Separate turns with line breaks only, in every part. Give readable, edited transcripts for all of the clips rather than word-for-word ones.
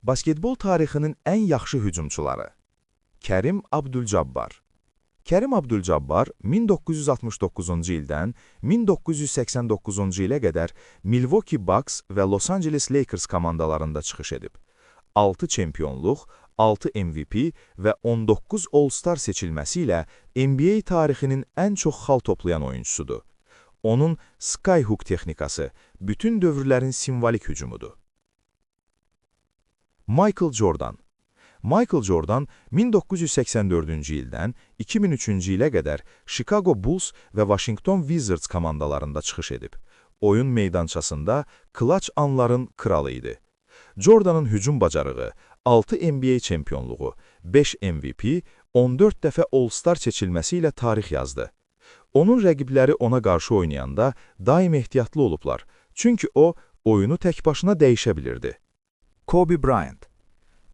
Basketbol tarixinin ən yaxşı hücumçuları. Kərim Abdul-Cabbar. Kərim Abdul-Cabbar 1969-cu ildən 1989-cu ilə qədər Milwaukee Bucks və Los Angeles Lakers komandalarında çıxış edib. 6 çempionluq, 6 MVP və 19 All-Star seçilməsi ilə NBA tarixinin ən çox xal toplayan oyuncusudur. Onun Skyhook texnikası bütün dövrlərin simvolik hücumudur. Michael Jordan. Michael Jordan 1984-cü ildən 2003-cü ilə qədər Chicago Bulls və Washington Wizards komandalarında çıxış edib. Oyun meydançasında clutch anların kralı idi. Jordan'ın hücum bacarığı, 6 NBA çempionluğu, 5 MVP, 14 dəfə All-Star seçilməsi ilə tarix yazdı. Onun rəqibləri ona qarşı oynayanda daim ehtiyatlı olublar, çünki o, oyunu tək başına dəyişə bilirdi.
Kobe Bryant.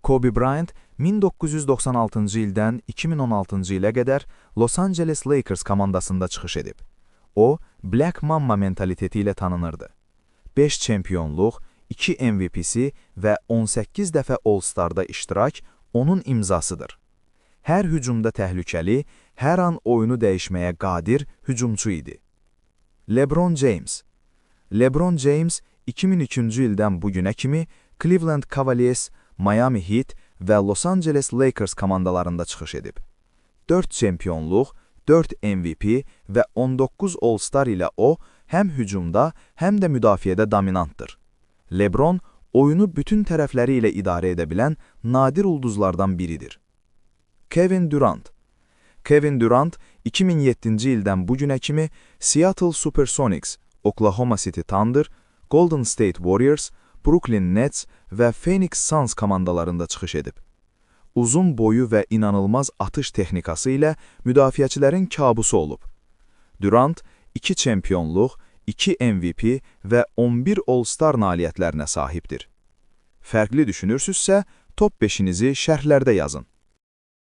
Kobe Bryant 1996-cı ildən 2016-cı ilə qədər Los Angeles Lakers komandasında çıxış edib. O, Black Mamba mentaliteti ilə tanınırdı. 5 çempionluq, 2 MVP-si və 18 dəfə All-Star'da iştirak onun imzasıdır. Hər hücumda təhlükəli, hər an oyunu dəyişməyə qadir hücumçu idi. LeBron James. LeBron James 2002-cü ildən bugünə kimi Cleveland Cavaliers, Miami Heat və Los Angeles Lakers komandalarında çıxış edib. 4 çempionluq, 4 MVP və 19 All-Star ilə o, həm hücumda, həm də müdafiədə dominantdır. LeBron, oyunu bütün tərəfləri ilə idarə edə bilən nadir ulduzlardan biridir. Kevin Durant. Kevin Durant 2007-ci ildən bugünə kimi Seattle Supersonics, Oklahoma City Thunder, Golden State Warriors, Brooklyn Nets və Phoenix Suns komandalarında çıxış edib. Uzun boyu və inanılmaz atış texnikası ilə müdafiəçilərin kabusu olub. Durant 2 çempionluq, 2 MVP və 11 All-Star nailiyyətlərinə sahibdir. Fərqli düşünürsünüzsə, top 5-inizi şərhlərdə yazın.